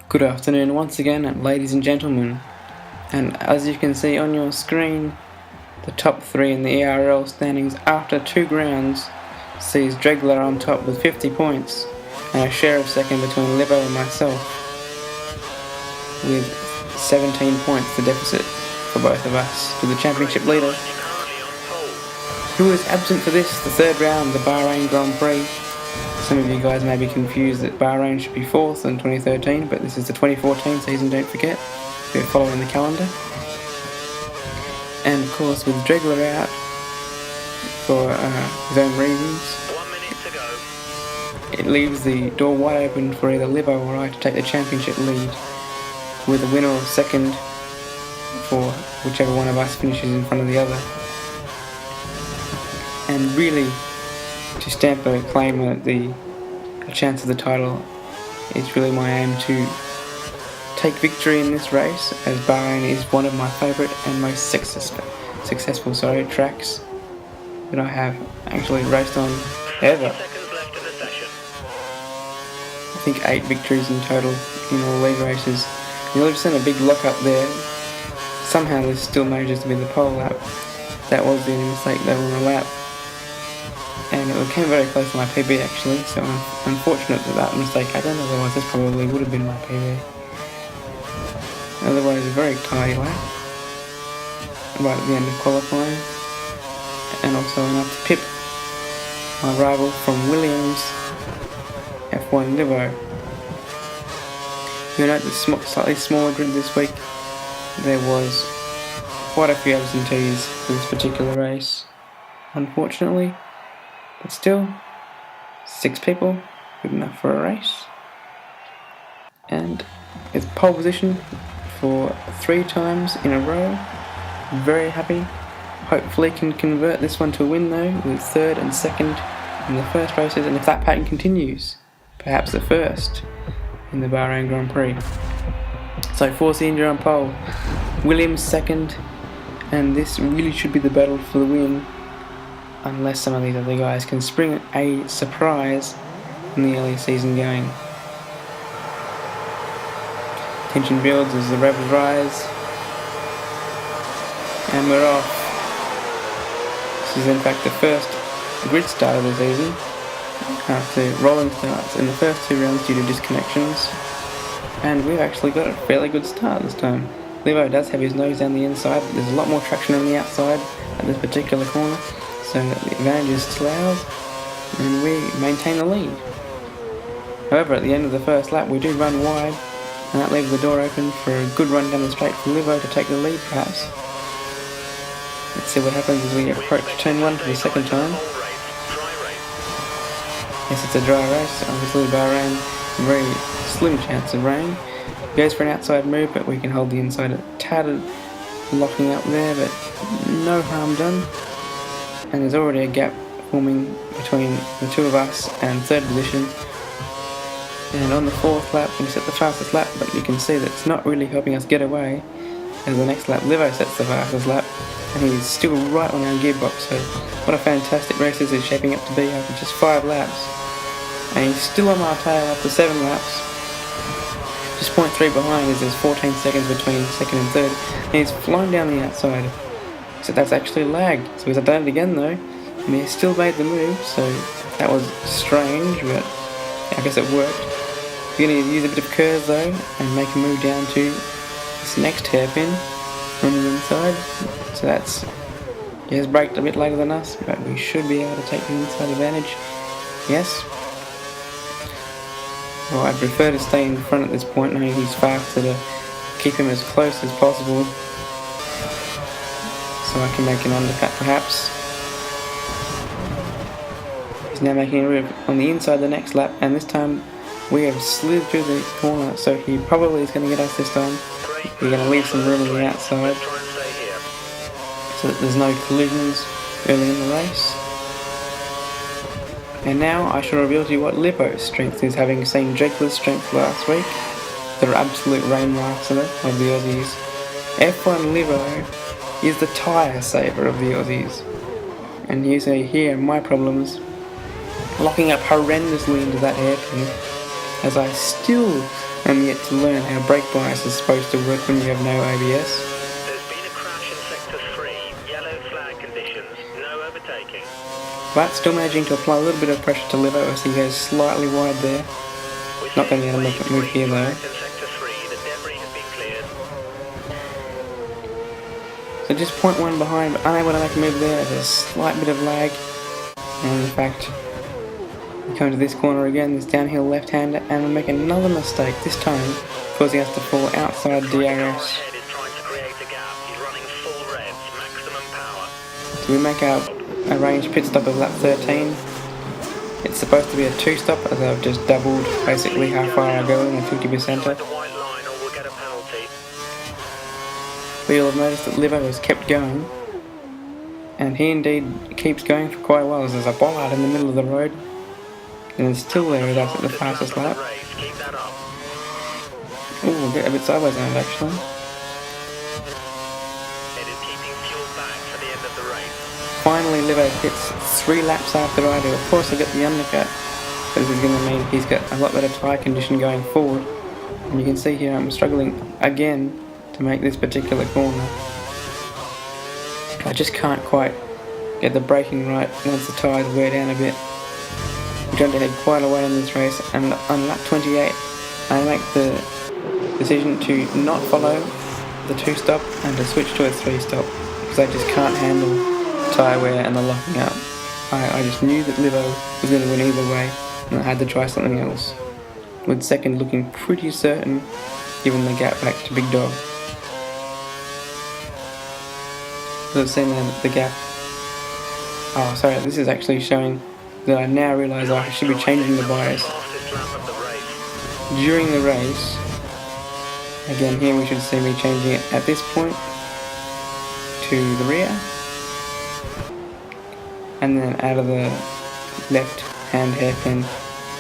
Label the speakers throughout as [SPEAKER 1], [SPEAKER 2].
[SPEAKER 1] Good afternoon once again, ladies and gentlemen, and as you can see on your screen, the top 3 in the ERL standings after 2 rounds sees Dreglar on top with 50 points and a share of second between Livo and myself with 17 points the deficit for both of us to the championship leader, who is absent for this, the 3rd round, the Bahrain Grand Prix. Some of you guys may be confused that Bahrain should be 4th in 2013, but this is the 2014 season, don't forget. We're following the calendar. And of course, with Dreglar out for his own reasons,
[SPEAKER 2] 1 minute to go.
[SPEAKER 1] it leaves the door wide open for either Livo or I to take the championship lead, with a winner or second for whichever one of us finishes in front of the other. And really, to stamp a claim at a chance of the title, it's really my aim to take victory in this race, as Bahrain is one of my favourite and most successful tracks that I have actually raced on ever.
[SPEAKER 2] 30 seconds left in the session.
[SPEAKER 1] I think 8 victories in total in all league races. You'll have seen a big lock up there. Somehow this still manages to be the pole lap. That was the only mistake there on the lap. And it came very close to my PB actually, so I'm unfortunate that mistake happened, otherwise this probably would have been my PB. Otherwise a very tidy lap, right at the end of qualifying, and also enough to pip my rival from Williams, F1 Livo. You'll note the slightly smaller grid this week. There was quite a few absentees for this particular race, unfortunately. But still, 6 people, good enough for a race. And it's pole position for 3 times in a row. Very happy. Hopefully can convert this one to a win though, with 3rd and 2nd in the first races, and if that pattern continues, perhaps the 1st in the Bahrain Grand Prix. So Force India on pole, Williams 2nd, and this really should be the battle for the win, unless some of these other guys can spring a surprise in the early season going. Tension builds as the revs rise, and we're off. This is in fact the first grid start of the season, after rolling starts in the first 2 rounds due to disconnections, and we've actually got a fairly good start this time. Livo does have his nose down the inside, but there's a lot more traction on the outside at this particular corner. So the advantage is still ours, and we maintain the lead. However, at the end of the first lap we do run wide, and that leaves the door open for a good run down the straight for Livo to take the lead perhaps. Let's see what happens as we approach turn 1 for the 2nd time. Yes, it's a dry race, obviously Bahrain, very slim chance of rain. Goes for an outside move, but we can hold the inside a tad, locking up there, but no harm done. And there's already a gap forming between the 2 of us and 3rd position. And on the 4th lap we set the fastest lap, but you can see that it's not really helping us get away, as the next lap Livo sets the fastest lap, and he's still right on our gearbox. So what a fantastic race this is shaping up to be after just 5 laps. And he's still on our tail after 7 laps. Just 0.3 behind, as there's 14 seconds between 2nd and 3rd, and he's flying down the outside. So that's actually lag. So he's done it again though, and he still made the move, so that was strange, but I guess it worked. We're going to use a bit of curve though, and make a move down to this next hairpin on the inside. So that's, he has braked a bit later than us, but we should be able to take the inside advantage. Yes. Well, I prefer to stay in front at this point, knowing he's faster, to keep him as close as possible, so I can make an undercut perhaps. He's now making a move on the inside the next lap, and this time we have slid through the corner, so he probably is going to get us this time. We're going to leave some room on the outside so that there's no collisions early in the race. And now I shall reveal to you what Livo's strength is, having seen Dreglar's strength last week. The absolute rainmaster of the Aussies. F1 Livo is the tyre saver of the Aussies. And here are my problems. Locking up horrendously into that hairpin, as I still and yet to learn how brake bias is supposed to work when you have no ABS.
[SPEAKER 2] There's been a crash in sector 3. Yellow flag conditions. No overtaking.
[SPEAKER 1] But still managing to apply a little bit of pressure to Livo as he goes slightly wide there. Not going to be able to make it move here though.
[SPEAKER 2] In sector 3, the debris has been cleared.
[SPEAKER 1] So just 0.1 behind, but unable to make a move there. There's a slight bit of lag. And in fact, we come to this corner again, this downhill left-hander, and we make another mistake, this time causing us to fall outside DRS.
[SPEAKER 2] Ahead is trying to create a gap. He's running full revs, maximum power.
[SPEAKER 1] So we make our arranged pit stop of lap 13. It's supposed to be a 2-stop, as I've just doubled basically how far I go in a 50%er.
[SPEAKER 2] The white line or we'll get a penalty.
[SPEAKER 1] But you'll have noticed that Livo has kept going, and he indeed keeps going for quite a while. There's a bollard in the middle of the road, and it's still there with us at the fastest lap.
[SPEAKER 2] Keep that up.
[SPEAKER 1] Ooh, we'll get a bit sideways on it actually.
[SPEAKER 2] It is keeping fuel back for the end of the race.
[SPEAKER 1] Finally, Livo hits 3 laps after I do. Of course, I get the undercut, but this is going to mean he's got a lot better tyre condition going forward. And you can see here I'm struggling again to make this particular corner. I just can't quite get the braking right once the tyres wear down a bit. We jumped ahead quite a way in this race, and on lap 28 I make the decision to not follow the 2-stop and to switch to a 3-stop because I just can't handle tyre wear and the locking up. I just knew that Livo was going to win either way, and I had to try something else, with second looking pretty certain given the gap back to Big Dog. So I've seen the gap. Oh sorry, this is actually showing that I now realise I should be changing the bias during the race. Again, here we should see me changing it at this point to the rear, and then out of the left hand hairpin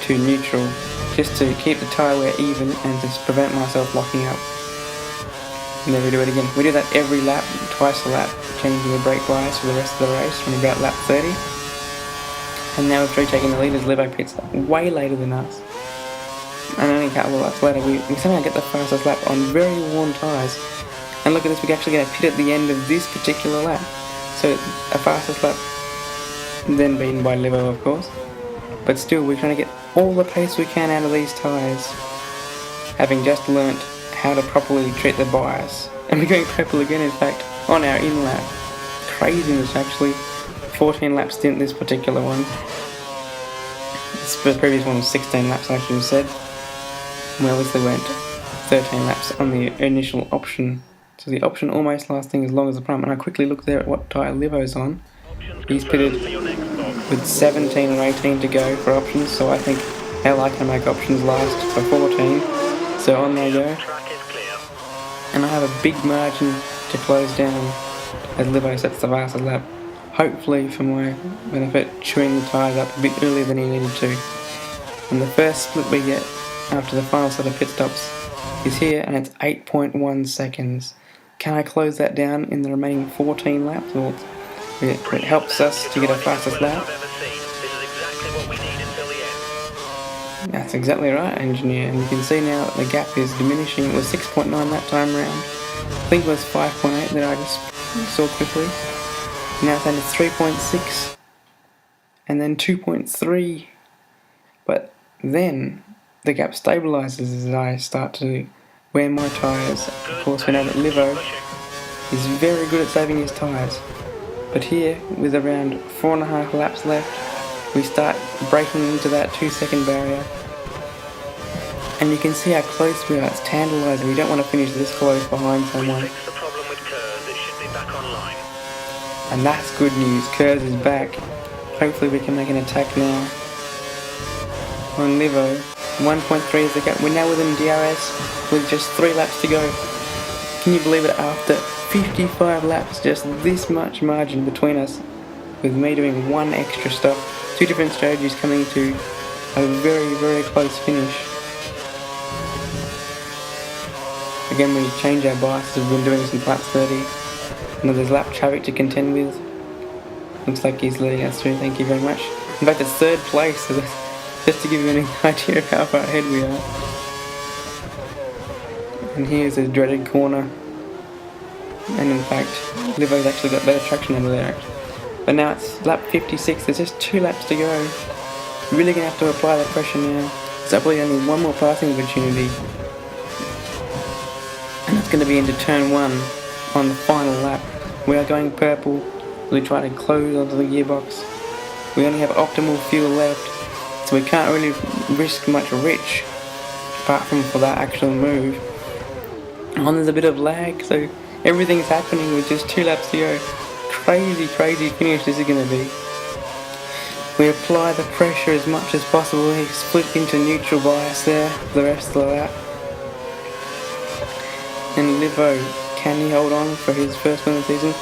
[SPEAKER 1] to neutral, just to keep the tyre wear even and to prevent myself locking up. And then we do it again. We do that every lap, twice a lap, changing the brake bias for the rest of the race from about lap 30. And now with Prix taking the lead as Livo pits way later than us. And only a couple of laps later, we somehow get the fastest lap on very worn tyres. And look at this, we're actually going to pit at the end of this particular lap. So a fastest lap, then beaten by Livo of course. But still, we're trying to get all the pace we can out of these tyres, having just learnt how to properly treat the bias. And we're going purple again in fact on our in lap. Craziness actually. 14 lap stint this particular one. The previous one was 16 laps I should have said. We obviously went 13 laps on the initial option. So the option almost lasting as long as the prime. And I quickly looked there at what tyre Livo's on. He's pitted with 17 or 18 to go for options, so I think hell I can make options last for 14. So on they go. And I have a big margin to close down as Livo sets the fastest lap. Hopefully for my benefit, chewing the tyres up a bit earlier than he needed to. And the first split we get after the final set of pit stops is here, and it's 8.1 seconds. Can I close that down in the remaining 14 laps? Well, it helps us to get our fastest lap. That's exactly right, engineer. And you can see now that the gap is diminishing. It was 6.9 that time round. I think it was 5.8 that I just saw quickly. Now it's down to 3.6 and then 2.3, but then the gap stabilises as I start to wear my tyres. Of course we know that Livo is very good at saving his tyres, but here with around 4.5 laps left we start breaking into that 2-second barrier, and you can see how close we are. It's tantalising. We don't want to finish this close behind someone. And that's good news, Kurz is back. Hopefully we can make an attack now on Livo. 1.3 is the gap. We're now within DRS with just 3 laps to go. Can you believe it? After 55 laps, just this much margin between us, with me doing 1 extra stop. 2 different strategies coming to a very, very close finish. Again, we change our bias. We've been doing since lap 30. Now there's lap traffic to contend with. Looks like he's letting us through, thank you very much. In fact, it's 3rd place, so just to give you an idea of how far ahead we are. And here's the dreaded corner. And in fact, Livo's actually got better traction over there. But now it's lap 56, there's just 2 laps to go. Really gonna have to apply the pressure now. There's probably only one more passing opportunity. And that's gonna be into turn 1 on the final lap. We are going purple. We try to close onto the gearbox. We only have optimal fuel left, so we can't really risk much rich, apart from for that actual move. And there's a bit of lag, so everything's happening with just 2 laps to go. Crazy finish this is going to be. We apply the pressure as much as possible. We split into neutral bias there for the rest of the lap. And Livo, can he hold on for his first win of the season?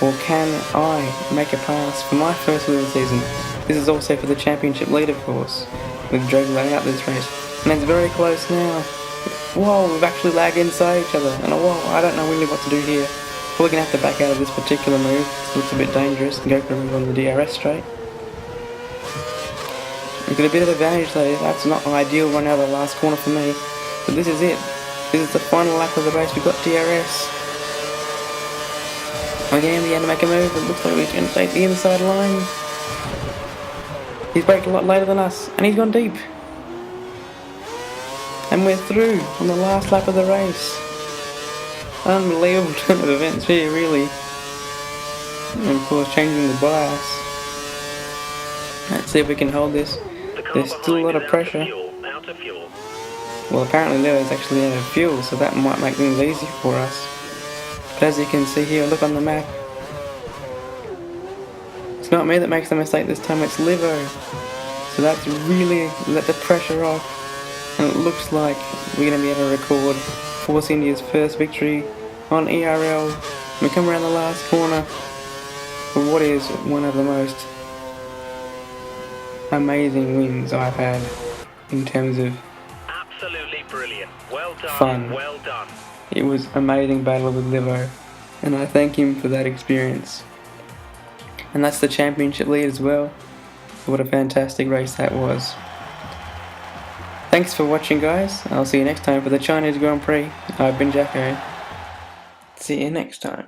[SPEAKER 1] Or can I make a pass for my first win of the season? This is also for the championship lead, of course, with dreglar out this race. And it's very close now. Whoa, we've actually lagged inside each other. And whoa, I don't know really what to do here. We're going to have to back out of this particular move. It looks a bit dangerous and go for a move on the DRS straight. We've got a bit of advantage though. That's not ideal run out of the last corner for me. But this is it. This is the final lap of the race. We've got DRS. Again, we had to make a move. It looks like we're going to take the inside line. He's braked a lot later than us, and he's gone deep. And we're through on the last lap of the race. Unbelievable turn of events here, really. And of course, changing the bias. Let's see if we can hold this. There's still a lot of pressure. Well, apparently Leo's actually out of fuel, so that might make things easier for us. But as you can see here, look on the map. It's not me that makes the mistake this time, it's Livo. So that's really let the pressure off. And it looks like we're going to be able to record Force India's first victory on ERL. We come around the last corner for what is one of the most amazing wins I've had in terms of
[SPEAKER 2] absolutely brilliant. Well done.
[SPEAKER 1] Fun.
[SPEAKER 2] Well done.
[SPEAKER 1] It was amazing battle with Livo, and I thank him for that experience. And that's the championship lead as well. What a fantastic race that was. Thanks for watching, guys. I'll see you next time for the Chinese Grand Prix. I've been Jacko. See you next time.